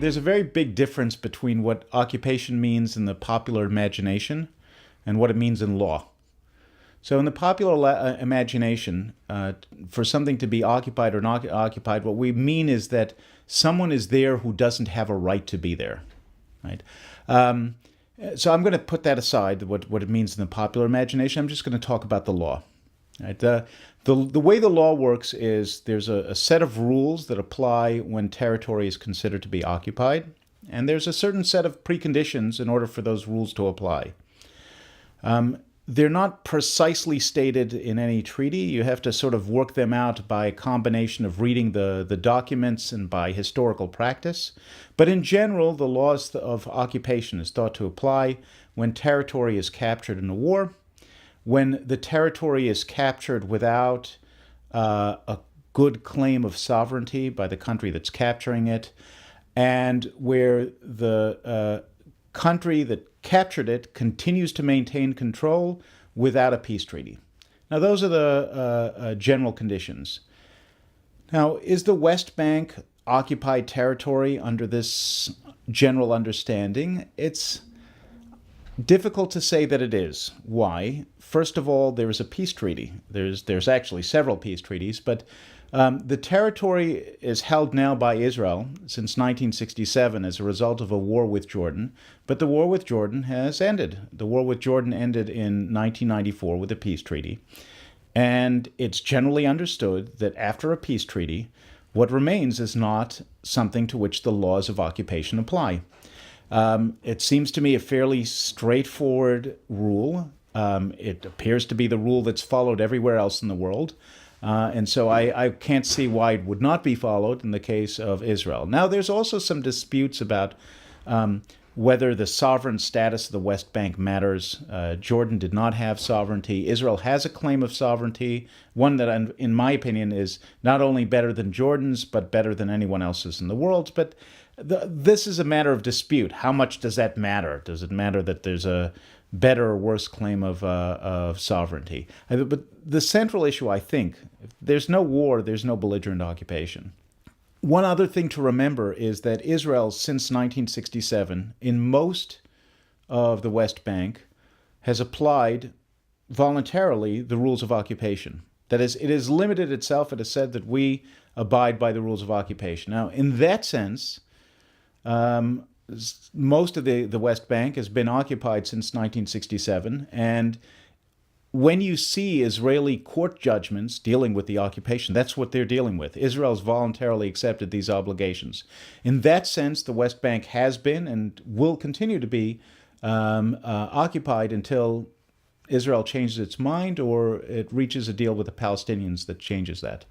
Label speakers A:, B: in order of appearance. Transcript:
A: there's a very big difference between what occupation means in the popular imagination and what it means in law. So in the popular imagination, for something to be occupied or not occupied, what we mean is that someone is there who doesn't have a right to be there, right? So I'm going to put that aside, what it means in the popular imagination. I'm just going to talk about the law. Right? The way the law works is there's a set of rules that apply when territory is considered to be occupied, and there's a certain set of preconditions in order for those rules to apply. They're not precisely stated in any treaty. You have to sort of work them out by a combination of reading the documents and by historical practice. But in general, the laws of occupation is thought to apply when territory is captured in a war, when the territory is captured without a good claim of sovereignty by the country that's capturing it, and where the country that captured it continues to maintain control without a peace treaty. Now, those are the general conditions. Now, is the West Bank occupied territory under this general understanding? It's difficult to say that it is. Why? First of all, there is a peace treaty. There's actually several peace treaties, but the territory is held now by Israel since 1967 as a result of a war with Jordan, but the war with Jordan has ended. The war with Jordan ended in 1994 with a peace treaty, and it's generally understood that after a peace treaty, what remains is not something to which the laws of occupation apply. It seems to me a fairly straightforward rule. It appears to be the rule that's followed everywhere else in the world. And so I can't see why it would not be followed in the case of Israel. Now, there's also some disputes about whether the sovereign status of the West Bank matters. Jordan did not have sovereignty. Israel has a claim of sovereignty, one that, in my opinion, is not only better than Jordan's, but better than anyone else's in the world. But this is a matter of dispute. How much does that matter? Does it matter that there's a better or worse claim of sovereignty? But the central issue, I think, if there's no war, there's no belligerent occupation. One other thing to remember is that Israel, since 1967, in most of the West Bank, has applied voluntarily the rules of occupation. That is, it has limited itself. It has said that we abide by the rules of occupation. Now, in that sense, most of the West Bank has been occupied since 1967, and when you see Israeli court judgments dealing with the occupation, that's what they're dealing with. Israel's voluntarily accepted these obligations. In that sense, the West Bank has been and will continue to be occupied until Israel changes its mind or it reaches a deal with the Palestinians that changes that.